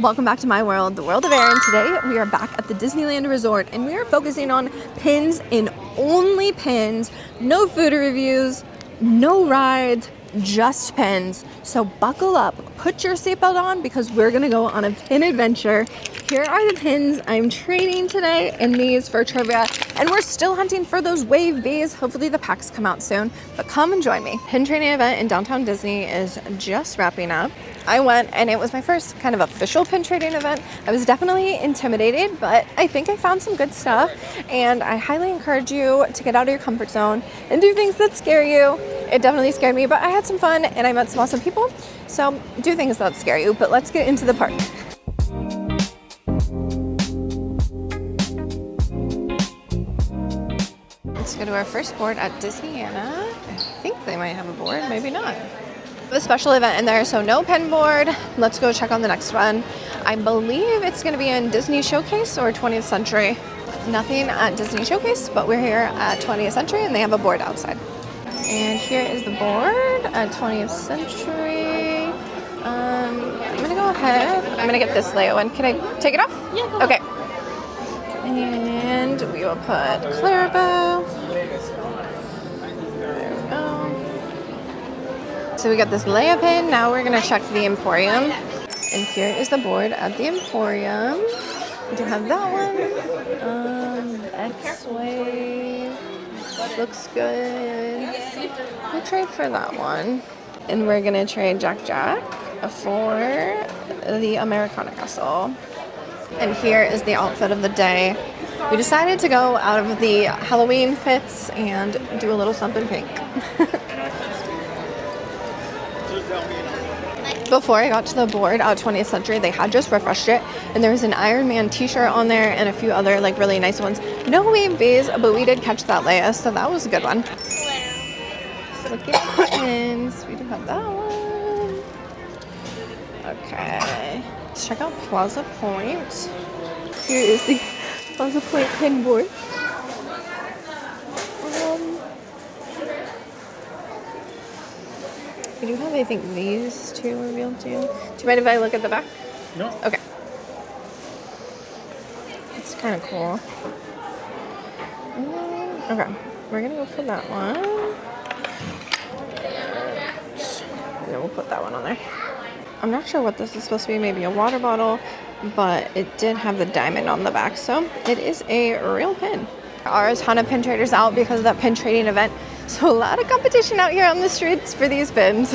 Welcome back to my world, the world of Erin. Today we are back at the Disneyland Resort and we are focusing on pins and only pins. No food reviews, no rides, just pins. So buckle up, put your seatbelt on because we're gonna go on a pin adventure. Here are the pins I'm trading today and these for trivia. And we're still hunting for those wave bees. Hopefully the packs come out soon, but come and join me. Pin trading event in downtown Disney is just wrapping up. I went and it was my first kind of official pin trading event. I was definitely intimidated, but I think I found some good stuff. And I highly encourage you to get out of your comfort zone and do things that scare you. It definitely scared me, but I had some fun and I met some awesome people. So do things that scare you, but let's get into the park. Let's go to our first board at Disneyland. I think they might have a board, maybe not. A special event in there, so no pin board. Let's go check on the next one. I believe it's going to be in Disney Showcase or 20th Century. Nothing at Disney Showcase, but we're here at 20th Century and they have a board outside. And here is the board at 20th Century. I'm going to go ahead. I'm going to get this layout one. Can I take it off? Yeah, go okay. And we will put Clarabelle. There we go. So we got this Leia pin. Now we're gonna check the Emporium. And here is the board at the Emporium. We do have that one. X-Wave. Looks good. We'll trade for that one. And we're gonna trade Jack for the Americana Castle. And here is the outfit of the day. We decided to go out of the Halloween fits and do a little something pink. Before I got to the board out 20th Century, they had just refreshed it, and there was an Iron Man t-shirt on there and a few other like really nice ones. No wave bees, but we did catch that Leia, so that was a good one. Looking at the pins, we do have that one. Okay, let's check out Plaza Point. Here is the Plaza Point pin board. We do have, I think, these two revealed too. Do you mind if I look at the back? No. Okay. It's kind of cool. Okay, we're gonna go for that one. And then we'll put that one on there. I'm not sure what this is supposed to be, maybe a water bottle, but it did have the diamond on the back, so it is a real pin. There are a ton of pin traders out because of that pin trading event, so a lot of competition out here on the streets for these pins.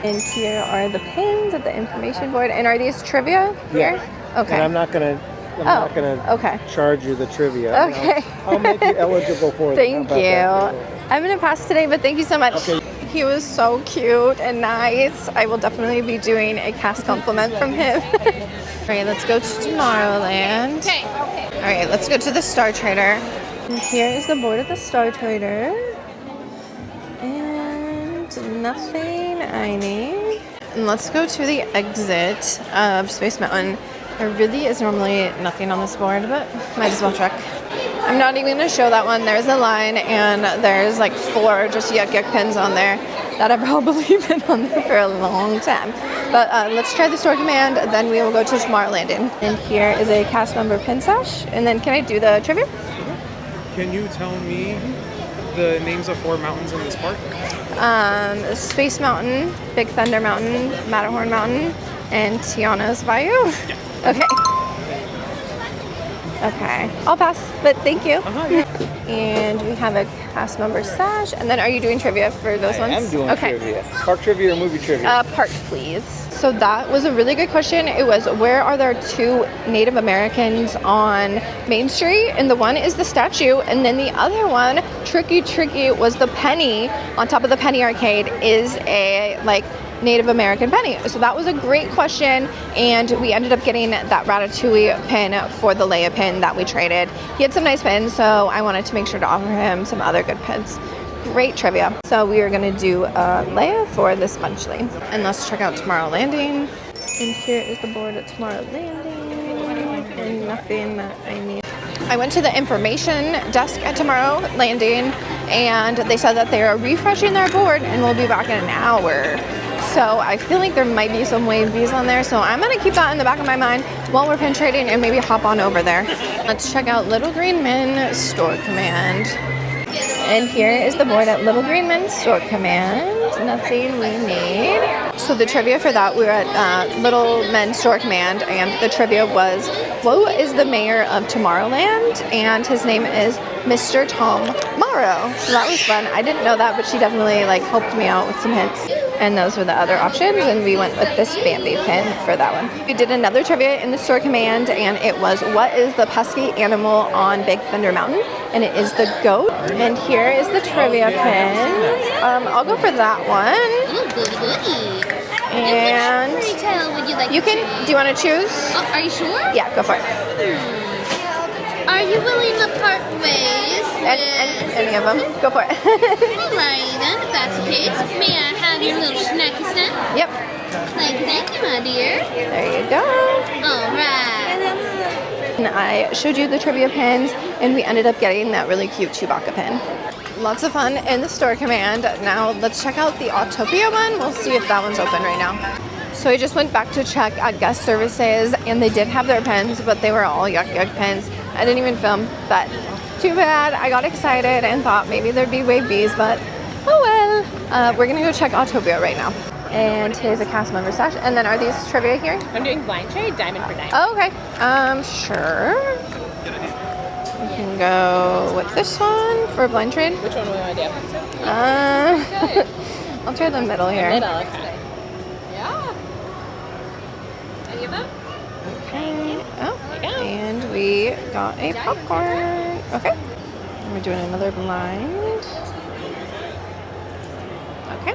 And here are the pins at the information board. And are these trivia here? Yeah. Okay. And I'm not gonna charge you the trivia. Okay. I'll make you eligible for it. Thank you. I'm gonna pass today, but thank you so much. Okay. He was so cute and nice. I will definitely be doing a cast compliment from him. All right, let's go to Tomorrowland. Okay. All right, let's go to the Star Trader. And here is the board of the Star Trader. And nothing I need. And let's go to the exit of Space Mountain. There really is normally nothing on this board, but might as well check. I'm not even going to show that one. There's a line and there's like 4 just yuck pins on there that have probably been on there for a long time. But let's try the store command, then we will go to Tomorrowland. And here is a cast member pin sash. And then can I do the trivia? Can you tell me the names of 4 mountains in this park? Space Mountain, Big Thunder Mountain, Matterhorn Mountain, and Tiana's Bayou? Yeah. Okay. Okay, I'll pass, but thank you. Yeah. And we have a cast member sash. And then are you doing trivia for those ones? I'm doing trivia. Park trivia or movie trivia? Park, please. So that was a really good question. It was, where are there 2 Native Americans on Main Street? And the one is the statue. And then the other one, tricky, was the penny on top of the penny arcade is a like Native American penny. So that was a great question, and we ended up getting that Ratatouille pin for the Leia pin that we traded. He had some nice pins, so I wanted to make sure to offer him some other good pins. Great trivia. So we are going to do Leia for this bunch lane. And let's check out Tomorrowland. And here is the board at Tomorrowland. And nothing that I need. I went to the information desk at Tomorrowland, and they said that they are refreshing their board and we'll be back in an hour. So I feel like there might be some wave bees on there. So I'm gonna keep that in the back of my mind while we're pin trading and maybe hop on over there. Let's check out Little Green Men Store Command. And here is the board at Little Green Men Store Command. Nothing we need. So the trivia for that, we were at Little Men Store Command, and the trivia was, who is the mayor of Tomorrowland? And his name is Mr. Tom Morrow. So that was fun. I didn't know that, but she definitely like helped me out with some hints. And those were the other options, and we went with this Bambi pin for that one. We did another trivia in the Store Command, and it was, what is the pesky animal on Big Thunder Mountain? And it is the goat. And here is the trivia pin. I'll go for that one. Ooh, goody goody. And which fairy tale would you like you to can, choose? do you want to choose? Oh, are you sure? Yeah, go for it. Are you willing to part ways with... Any of them, go for it. Alright then, if that's the case, may I have your little snacky snack? Yep, Thank you, my dear. there you go. Alright. And I showed you the trivia pins, and we ended up getting that really cute Chewbacca pin. Lots of fun in the Store Command. Now let's check out the Autotopia one. We'll see if that one's open right now. So I just went back to check at guest services, and they did have their pins, but they were all yuck yuck pins. I didn't even film, but too bad. I got excited and thought maybe there'd be wave bees, but oh well. We're gonna go check Autotopia right now. And here's a cast member stash. And then are these trivia here? I'm doing blind trade, diamond for diamond. Oh, okay. Sure. We can go with this one for blind trade. Which one do we want to do? I'll try the middle here. Middle, okay. Yeah. Any of them? Okay. Oh, There you go. and we got a popcorn. Okay. And we're doing another blind. Okay.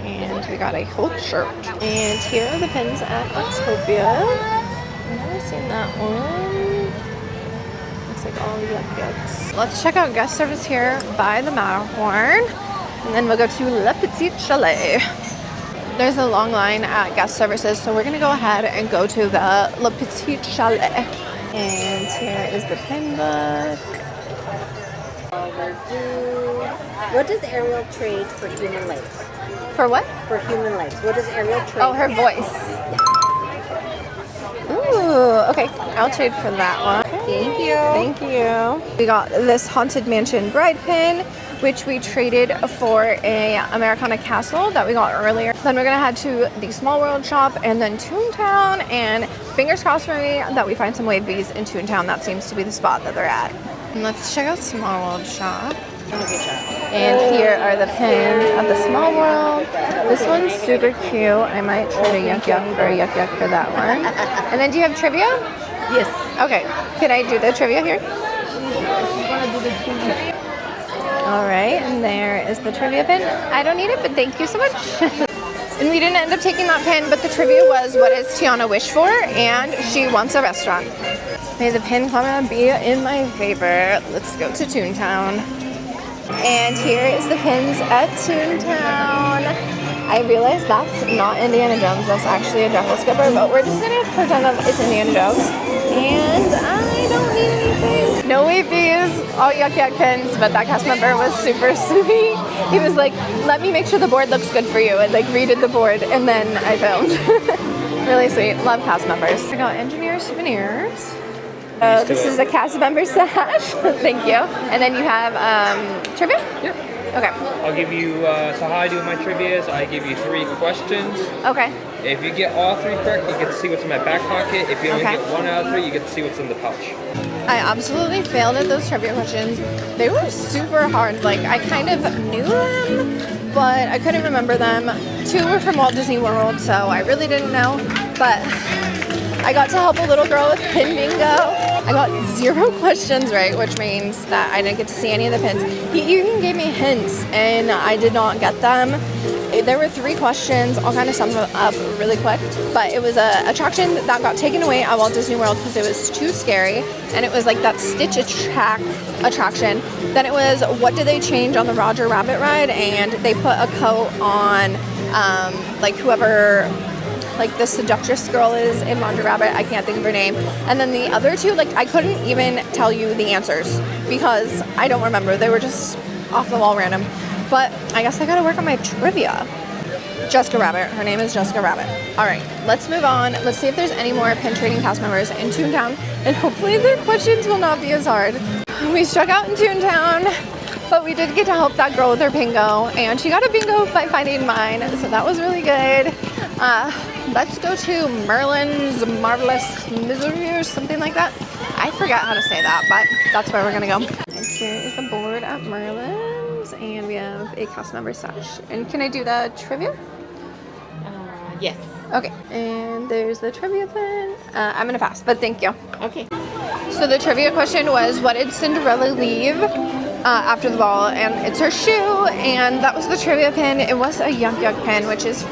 And we got a whole shirt. And here are the pins at Autotopia. I've never seen that one. Looks like all yuck yucks. Let's check out guest service here by the Matterhorn. And then we'll go to Le Petit Chalet. There's a long line at guest services, so we're gonna go ahead and go to the Le Petit Chalet. And here is the pin book. What does Ariel trade for human legs? For what? For human legs. What does Ariel trade? Oh, her voice. Ooh, okay. I'll trade for that one. Thank you. Thank you. We got this Haunted Mansion bride pin, which we traded for a Americana Castle that we got earlier. Then we're gonna head to the Small World shop and then Toontown, and fingers crossed for me that we find some wave bees in Toontown. That seems to be the spot that they're at. And let's check out Small World shop. And here are the pins of the Small World. This one's super cute. I might trade a yuck yuck for a yuck yuck for that one. And then do you have trivia? Yes. Okay. Can I do the trivia here? All right, and there is the trivia pin. I don't need it, but thank you so much. And we didn't end up taking that pin, but the trivia was, what does Tiana wish for? And she wants a restaurant. May the pin comment be in my favor. Let's go to Toontown. And here is the pins at Toontown. I realize that's not Indiana Jones, that's actually a Jekyll Skipper, but we're just gonna pretend that it's Indiana Jones. And I don't need anything. No wave bees, all yuck yuck pins, but that cast member was super sweet. He was like, let me make sure the board looks good for you, and like redid the board, and then I filmed. Really sweet, love cast members. I got engineer souvenirs. This is a cast member stash. Thank you. And then you have trivia? Yeah. Okay. I'll give you, so how I do my trivia is I give you 3 questions. Okay. If you get all 3 correct, you get to see what's in my back pocket. If you only Okay. get 1 out of 3, you get to see what's in the pouch. I absolutely failed at those trivia questions. They were super hard. Like, I kind of knew them, but I couldn't remember them. 2 were from Walt Disney World, so I really didn't know. But I got to help a little girl with pin bingo. I got 0 questions right, which means that I didn't get to see any of the pins. He even gave me hints, and I did not get them. There were 3 questions. I'll kind of sum them up really quick. But it was an attraction that got taken away at Walt Disney World because it was too scary. And it was like that Stitch attraction. Then it was, what did they change on the Roger Rabbit ride? And they put a coat on like whoever... like the seductress girl is in Roger Rabbit. I can't think of her name. And then the other 2, like, I couldn't even tell you the answers because I don't remember. They were just off the wall random. But I guess I gotta work on my trivia. Jessica Rabbit. Her name is Jessica Rabbit. All right, let's move on. Let's see if there's any more pin trading cast members in Toontown, and hopefully their questions will not be as hard. We struck out in Toontown, but we did get to help that girl with her bingo, and she got a bingo by finding mine, so that was really good. Let's go to Merlin's Marvelous Misery or something like that. I forgot how to say that, but that's where we're gonna go. And here is the board at Merlin's, and we have a cast member stash. And can I do the trivia? Yes. Okay, and there's the trivia pin. I'm gonna pass, but thank you. Okay. So the trivia question was, what did Cinderella leave after the ball? And it's her shoe, and that was the trivia pin. It was a Yuck Yuck pin, which is,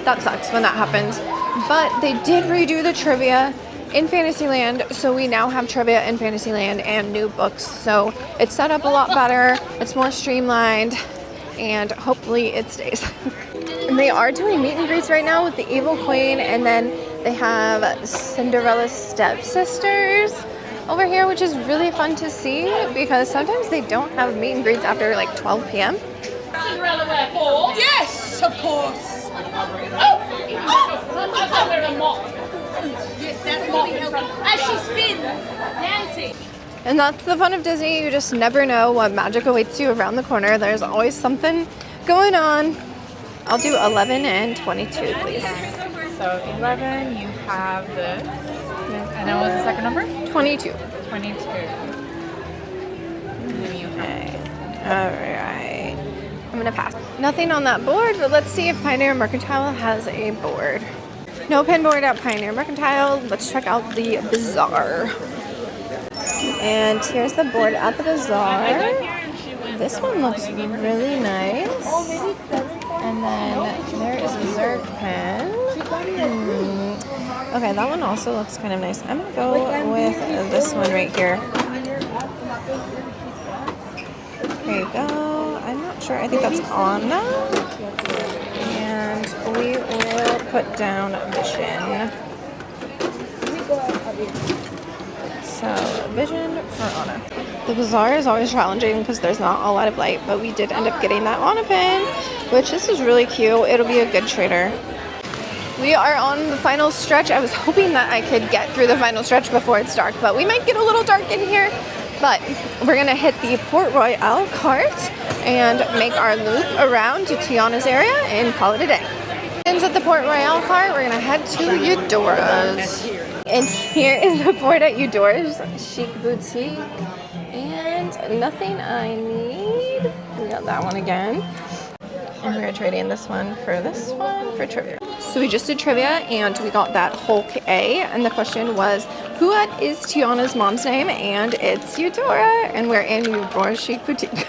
that sucks when that happens. But they did redo the trivia in Fantasyland, so we now have trivia in Fantasyland and new books. So it's set up a lot better, it's more streamlined, and hopefully it stays. And they are doing meet and greets right now with the Evil Queen, and then they have Cinderella's stepsisters over here, which is really fun to see because sometimes they don't have meet and greets after like 12 p.m. Cinderella wear four? Yes, of course. Yes, that will be helpful. As she spins, Nancy. And that's the fun of Disney. You just never know what magic awaits you around the corner. There's always something going on. I'll do 11 and 22, please. So 11, you have this. And then what was the second number? 22. 22. Okay. All right. I'm gonna pass. Nothing on that board, but let's see if Pioneer Mercantile has a board. No pin board at Pioneer Mercantile. Let's check out the Bazaar. And here's the board at the Bazaar. This one looks really nice. And then there is a Zerg pin. Okay, that one also looks kind of nice. I'm gonna go with this one right here. There you go. I'm not sure. I think that's Anna. And we will put down Vision. So, Vision for Anna. The Bazaar is always challenging because there's not a lot of light, but we did end up getting that Anna pin, which this is really cute. It'll be a good trader. We are on the final stretch. I was hoping that I could get through the final stretch before it's dark, but we might get a little dark in here. But we're gonna hit the Port Royale cart and make our loop around to Tiana's area and call it a day. Ends at the Port Royale cart, we're gonna head to Eudora's. And here is the board at Eudora's Chic Boutique. And nothing I need. We got that one again. And we're trading this one for trivia. So we just did trivia and we got that Hulk A. And the question was, who is Tiana's mom's name? And it's Eudora. And we're in Eudora's Chic Boutique.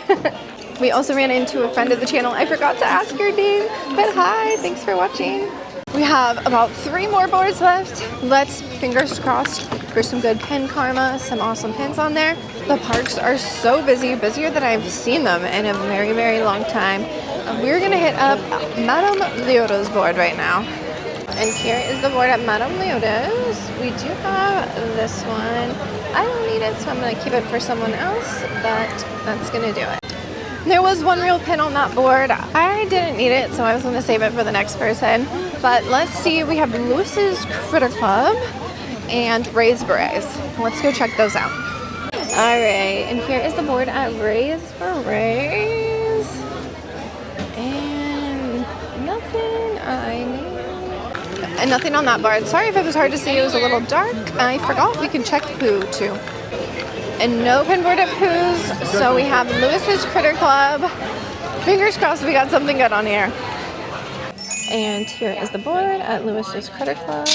We also ran into a friend of the channel. I forgot to ask your name, but hi, thanks for watching. We have about 3 more boards left. Let's, fingers crossed, for some good pin karma, some awesome pins on there. The parks are so busy, busier than I've seen them in a very, very long time. We're gonna hit up Madame Leota's board right now. And here is the board at Madame Leota's. We do have this one. I don't need it, so I'm gonna keep it for someone else, but that's gonna do it. There was one real pin on that board. I didn't need it, so I was gonna save it for the next person. But let's see, we have Lewis's Critter Club and Ray's Berets. Let's go check those out. All right, and here is the board at Ray's Berets. And nothing I need. And nothing on that board. Sorry if it was hard to see, it was a little dark. I forgot we can check Pooh too. And no pin board at Pooh's, so we have Lewis's Critter Club. Fingers crossed we got something good on here. And here is the board at Lewis's Critter Club.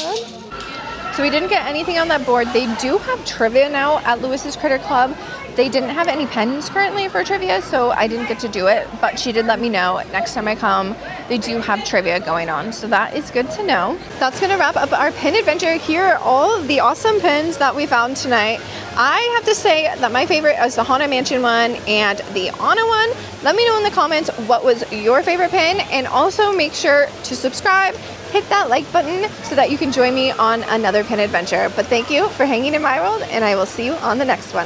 So we didn't get anything on that board. They do have trivia now at Lewis's Critter Club. They didn't have any pens currently for trivia, so I didn't get to do it, but she did let me know next time I come, they do have trivia going on, so that is good to know. That's gonna wrap up our pin adventure. Here are all of the awesome pins that we found tonight. I have to say that my favorite is the Haunted Mansion one and the Anna one. Let me know in the comments what was your favorite pin, and also make sure to subscribe, hit that like button so that you can join me on another pin adventure. But thank you for hanging in my world, and I will see you on the next one.